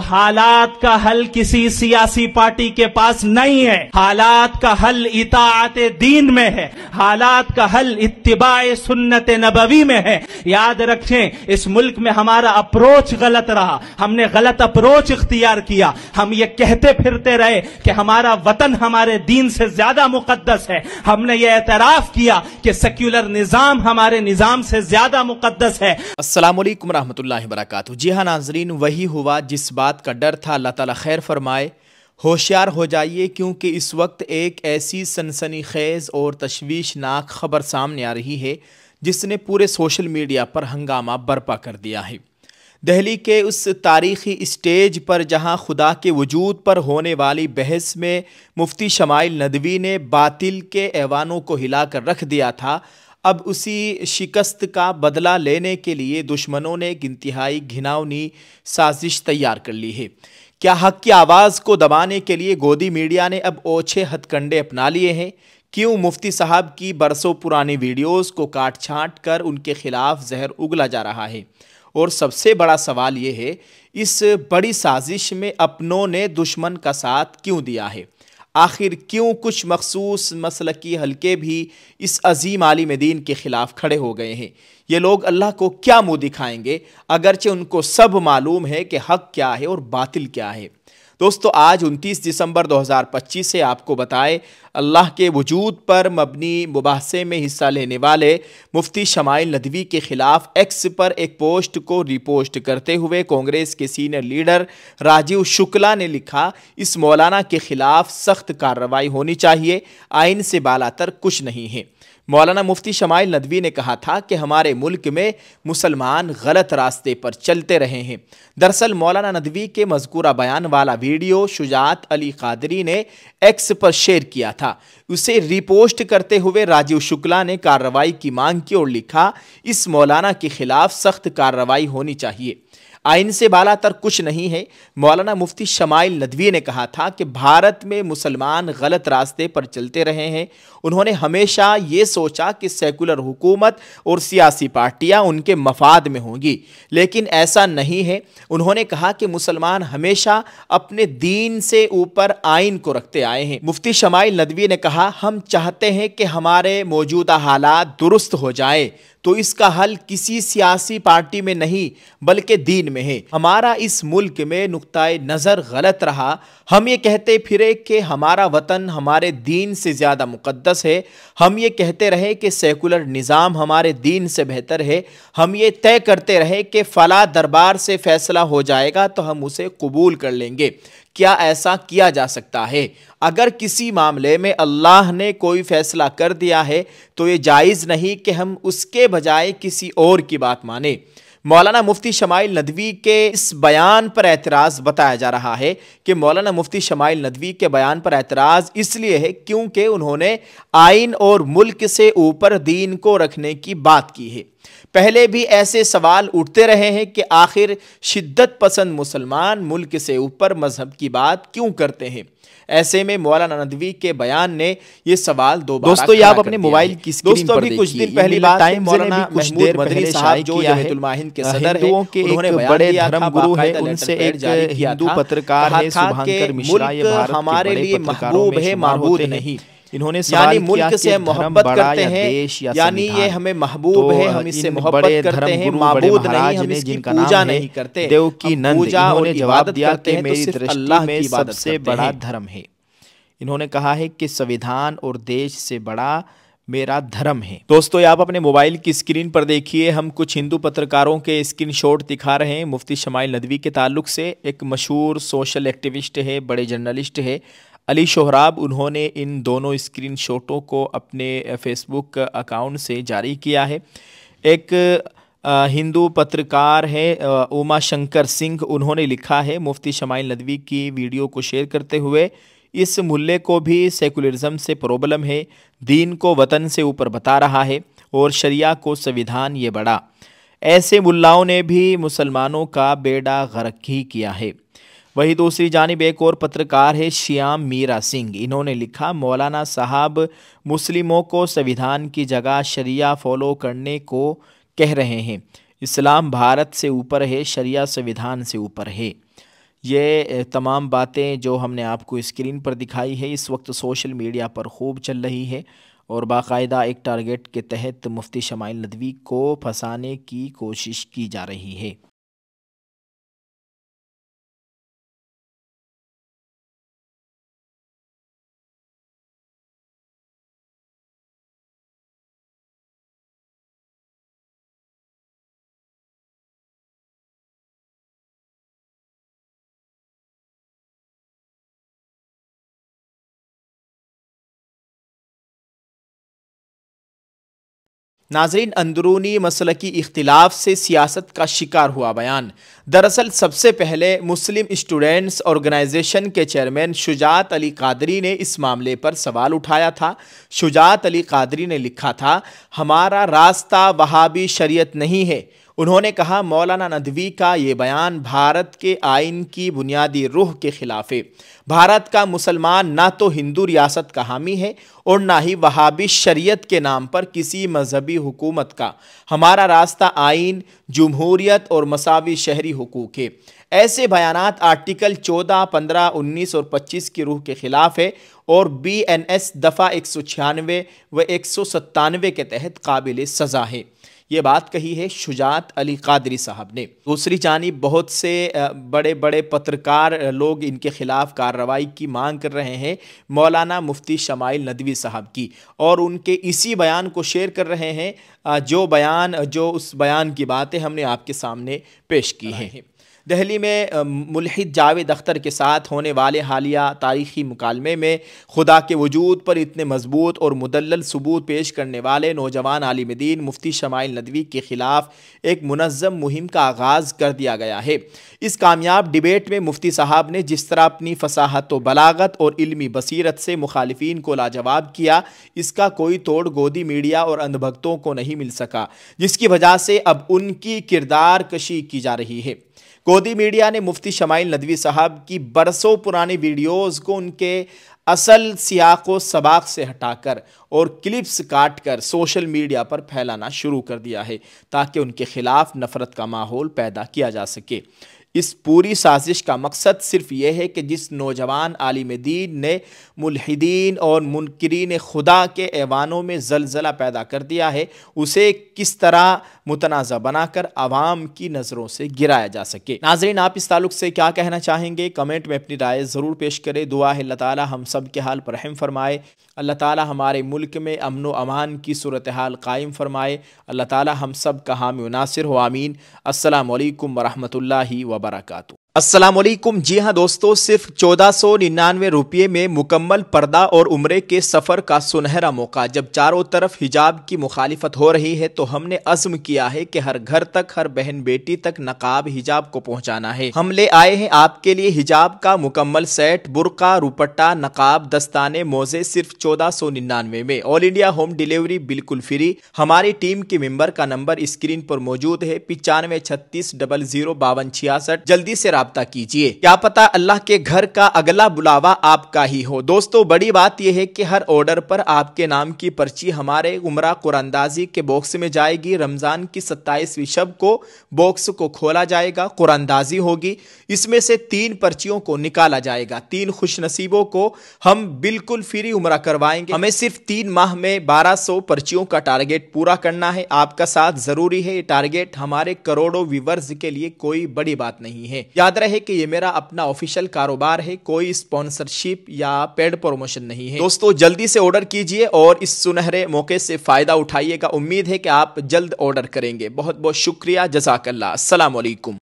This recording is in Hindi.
हालात का हल किसी सियासी पार्टी के पास नहीं है। हालात का हल इताअत दीन में है, हालात का हल इत्तिबाए सुन्नत नबवी में है। याद रखें, इस मुल्क में हमारा अप्रोच गलत रहा, हमने गलत अप्रोच इख्तियार किया। हम ये कहते फिरते रहे कि हमारा वतन हमारे दीन से ज्यादा मुकद्दस है। हमने ये एतराफ किया कि सेक्युलर निजाम हमारे निजाम से ज्यादा मुकद्दस है। अस्सलामु अलैकुम रहमतुल्लाहि व बरकातुहू। जी हाँ नाजरीन, वही हुआ जिस बात का डर था। अल्लाह ताला खैर फरमाए। होशियार हो जाइए, क्योंकि इस वक्त एक ऐसी सनसनीखेज और तशवीशनाक खबर सामने आ रही है जिसने पूरे सोशल मीडिया पर हंगामा बर्पा कर दिया है। दिल्ली के उस तारीखी स्टेज पर जहां खुदा के वजूद पर होने वाली बहस में मुफ्ती शमाइल नदवी ने बातिल के ऐवानों को हिलाकर रख दिया था, अब उसी शिकस्त का बदला लेने के लिए दुश्मनों ने एक इंतहाई घिनौनी साजिश तैयार कर ली है। क्या हक की आवाज़ को दबाने के लिए गोदी मीडिया ने अब ओछे हथकंडे अपना लिए हैं? क्यों मुफ्ती साहब की बरसों पुरानी वीडियोस को काट छांट कर उनके खिलाफ जहर उगला जा रहा है? और सबसे बड़ा सवाल ये है, इस बड़ी साजिश में अपनों ने दुश्मन का साथ क्यों दिया है? आखिर क्यों कुछ मखसूस मसलकी हलके भी इस अजीम आलिम दीन के खिलाफ खड़े हो गए हैं? ये लोग अल्लाह को क्या मुंह दिखाएंगे, अगरचे उनको सब मालूम है कि हक क्या है और बातिल क्या है। दोस्तों, आज 29 दिसंबर 2025 से आपको बताए, अल्लाह के वजूद पर मबनी मुबाहसे में हिस्सा लेने वाले मुफ्ती शमाइल नदवी के खिलाफ एक्स पर एक पोस्ट को रिपोस्ट करते हुए कांग्रेस के सीनियर लीडर राजीव शुक्ला ने लिखा, इस मौलाना के खिलाफ सख्त कार्रवाई होनी चाहिए, आइन से बालातर कुछ नहीं है। मौलाना मुफ्ती शमाइल नदवी ने कहा था कि हमारे मुल्क में मुसलमान गलत रास्ते पर चलते रहे हैं। दरअसल मौलाना नदवी के मज़कूरा बयान वाला वीडियो शुजात अली कादरी ने एक्स पर शेयर किया था। उसे रिपोस्ट करते हुए राजीव शुक्ला ने कार्रवाई की मांग की और लिखा, इस मौलाना के खिलाफ सख्त कार्रवाई होनी चाहिए, आइन से बालातर कुछ नहीं है। मौलाना मुफ्ती शमाइल नदवी ने कहा था कि भारत में मुसलमान गलत रास्ते पर चलते रहे हैं। उन्होंने हमेशा ये सोचा कि सेकुलर हुकूमत और सियासी पार्टियां उनके मफाद में होंगी, लेकिन ऐसा नहीं है। उन्होंने कहा कि मुसलमान हमेशा अपने दीन से ऊपर आइन को रखते आए हैं। मुफ्ती शमाइल नदवी ने कहा, हम चाहते हैं कि हमारे मौजूदा हालात दुरुस्त हो जाए, तो इसका हल किसी सियासी पार्टी में नहीं बल्कि दीन में है। हमारा इस मुल्क में नुक्ताए नज़र गलत रहा। हम ये कहते फिरे कि हमारा वतन हमारे दीन से ज़्यादा मुक़द्दस है। हम ये कहते रहे कि सेकुलर निज़ाम हमारे दीन से बेहतर है। हम ये तय करते रहे कि फ़ला दरबार से फ़ैसला हो जाएगा तो हम उसे कबूल कर लेंगे। क्या ऐसा किया जा सकता है? अगर किसी मामले में अल्लाह ने कोई फ़ैसला कर दिया है तो ये जायज़ नहीं कि हम उसके बजाय किसी और की बात माने। मौलाना मुफ्ती शमाइल नदवी के इस बयान पर एतराज़ बताया जा रहा है कि मौलाना मुफ्ती शमाइल नदवी के बयान पर एतराज़ इसलिए है क्योंकि उन्होंने आइन और मुल्क से ऊपर दीन को रखने की बात की है। पहले भी ऐसे सवाल उठते रहे हैं कि आखिर शिद्दत पसंद मुसलमान मुल्क से ऊपर मजहब की बात क्यों करते हैं। ऐसे में मौलाना नदवी के बयान ने ये सवाल दोबारा दोस्तों ये आप अपने मोबाइल की स्क्रीन पर देखिए। कुछ दिन पहली बात है, मौलाना महमूद मदनी साहब जो जमीयतुल माहिन के सदर हैं, उन्होंने बड़े धर्म गुरु है, उनसे एक हिंदू पत्रकार है शुभांकर मिश्रा, ये भारत हमारे लिए महबूब है, माबूद नहीं। इन्होंने यानी मुल्क से मोहब्बत करते हैं, यानी ये हमें महबूब है, हम इससे मोहब्बत करते हैं, माबूद नहीं, हम इसकी पूजा नहीं करते। देव की नंद इन्होंने जवाब दिया कि मेरी दृष्टि में सबसे बड़ा धर्म है। इन्होंने कहा है कि संविधान और देश से बड़ा मेरा धर्म है। दोस्तों आप अपने मोबाइल की स्क्रीन पर देखिए, हम कुछ हिंदू पत्रकारों के स्क्रीनशॉट दिखा रहे हैं मुफ्ती शमाइल नदवी के ताल्लुक से। एक मशहूर सोशल एक्टिविस्ट है, बड़े जर्नलिस्ट है अली सोहराब, उन्होंने इन दोनों स्क्रीनशॉटों को अपने फेसबुक अकाउंट से जारी किया है। एक हिंदू पत्रकार है उमा शंकर सिंह, उन्होंने लिखा है, मुफ्ती शमाइल नदवी की वीडियो को शेयर करते हुए, इस मुल्ले को भी सेकुलरिज्म से प्रॉब्लम है, दीन को वतन से ऊपर बता रहा है और शरिया को संविधान ये बड़ा। ऐसे मुल्लाओं ने भी मुसलमानों का बेड़ा गर्क ही किया है। वही दूसरी जानिब एक और पत्रकार है श्याम मीरा सिंह, इन्होंने लिखा, मौलाना साहब मुस्लिमों को संविधान की जगह शरिया फॉलो करने को कह रहे हैं। इस्लाम भारत से ऊपर है, शरिया संविधान से ऊपर है। ये तमाम बातें जो हमने आपको स्क्रीन पर दिखाई है इस वक्त सोशल मीडिया पर खूब चल रही है और बाकायदा एक टारगेट के तहत मुफ्ती शमाइल नदवी को फंसाने की कोशिश की जा रही है। नाजरीन, अंदरूनी मसलकी इख्तिलाफ से सियासत का शिकार हुआ बयान। दरअसल सबसे पहले मुस्लिम स्टूडेंट्स ऑर्गेनाइजेशन के चेयरमैन शुजात अली कादरी ने इस मामले पर सवाल उठाया था। शुजात अली कादरी ने लिखा था, हमारा रास्ता वहाबी शरीयत नहीं है। उन्होंने कहा, मौलाना नदवी का ये बयान भारत के आइन की बुनियादी रूह के खिलाफ है। भारत का मुसलमान ना तो हिंदू रियासत का हामी है और ना ही वहाबी शरीयत के नाम पर किसी मजहबी हुकूमत का। हमारा रास्ता आइन, जमहूरियत और मसावी शहरी हुकूक है। ऐसे बयानात आर्टिकल 14, 15, 19 और 25 की रूह के खिलाफ है और BNS दफ़ा 196 व 197 के तहत काबिल सज़ा है। ये बात कही है शुजात अली कादरी साहब ने। दूसरी जानिब बहुत से बड़े बड़े पत्रकार लोग इनके ख़िलाफ़ कार्रवाई की मांग कर रहे हैं मौलाना मुफ्ती शमाइल नदवी साहब की, और उनके इसी बयान को शेयर कर रहे हैं जो उस बयान की बातें हमने आपके सामने पेश की हैं। दिल्ली में मुल्हिद जावेद अख्तर के साथ होने वाले हालिया तारीख़ी मुकालमे में खुदा के वजूद पर इतने मजबूत और मुदल्लल सबूत पेश करने वाले नौजवान आलिम दीन मुफ्ती शमाइल नदवी के ख़िलाफ़ एक मुनज़्ज़म मुहिम का आगाज़ कर दिया गया है। इस कामयाब डिबेट में मुफ्ती साहब ने जिस तरह अपनी फसाहत व बलागत और इल्मी बसीरत से मुखालिफिन को लाजवाब किया, इसका कोई तोड़ गोदी मीडिया और अंधभक्तों को नहीं मिल सका, जिसकी वजह से अब उनकी किरदार कशी की जा रही है। गोदी मीडिया ने मुफ्ती शमाइल नदवी साहब की बरसों पुरानी वीडियोज़ को उनके असल सियाक़ो सबाक से हटाकर और क्लिप्स काटकर सोशल मीडिया पर फैलाना शुरू कर दिया है ताकि उनके ख़िलाफ़ नफ़रत का माहौल पैदा किया जा सके। इस पूरी साजिश का मकसद सिर्फ यह है कि जिस नौजवान आलिम दीन ने मुल्हिदीन और मुनकिरीन खुदा के ऐवानों में ज़लज़ला पैदा कर दिया है, उसे किस तरह मुतनाज़ा बनाकर आवाम की नज़रों से गिराया जा सके। नाज़रीन, आप इस ताल्लुक़ से क्या कहना चाहेंगे? कमेंट में अपनी राय ज़रूर पेश करें। दुआ है अल्लाह ताला हम सब के हाल पर रहम फरमाए। अल्लाह ताला हमारे मुल्क में अमन व अमान की सूरत हाल कायम फरमाए। अल्लाह ताला हम सब का हामी व नासिर हो, आमीन। अस्सलामु अलैकुम वरहमतुल्लाहि वबरकातुहू। अस्सलामुअलैकुम। जी हाँ दोस्तों, सिर्फ 1499 रुपये में मुकम्मल पर्दा और उम्रे के सफ़र का सुनहरा मौका। जब चारों तरफ हिजाब की मुखालिफत हो रही है तो हमने अज़्म किया है कि हर घर तक, हर बहन बेटी तक नकाब हिजाब को पहुँचाना है। हम ले आए हैं आपके लिए हिजाब का मुकम्मल सेट, बुर्का, रुपट्टा, नकाब, दस्ताने, मोजे, सिर्फ 1499 में। ऑल इंडिया होम डिलीवरी बिल्कुल फ्री। हमारी टीम के मेंबर का नंबर स्क्रीन पर मौजूद है, 95 36 00 52 66। जल्दी से राब्ता कीजिए, क्या पता अल्लाह के घर का अगला बुलावा आपका ही हो। दोस्तों, बड़ी बात यह है कि हर ऑर्डर पर आपके नाम की पर्ची हमारे उमरा कुरानंदाजी के बॉक्स में जाएगी। रमजान की 27वीं शब को बॉक्स को खोला जाएगा, कुरानंदाजी होगी। इसमें से 3 पर्चियों को निकाला जाएगा। 3 खुशनसीबों को हम बिल्कुल फ्री उमरा करवाएंगे। हमें सिर्फ 3 माह में 1200 पर्चियों का टारगेट पूरा करना है। आपका साथ जरूरी है। ये टारगेट हमारे करोड़ों व्यूवर्स के लिए कोई बड़ी बात नहीं है। याद रहे कि ये मेरा अपना ऑफिशियल कारोबार है, कोई स्पॉन्सरशिप या पेड प्रमोशन नहीं है। दोस्तों, जल्दी से ऑर्डर कीजिए और इस सुनहरे मौके से फायदा उठाइएगा। उम्मीद है कि आप जल्द ऑर्डर करेंगे। बहुत बहुत शुक्रिया। जज़ाकल्लाह। अस्सलाम वालेकुम।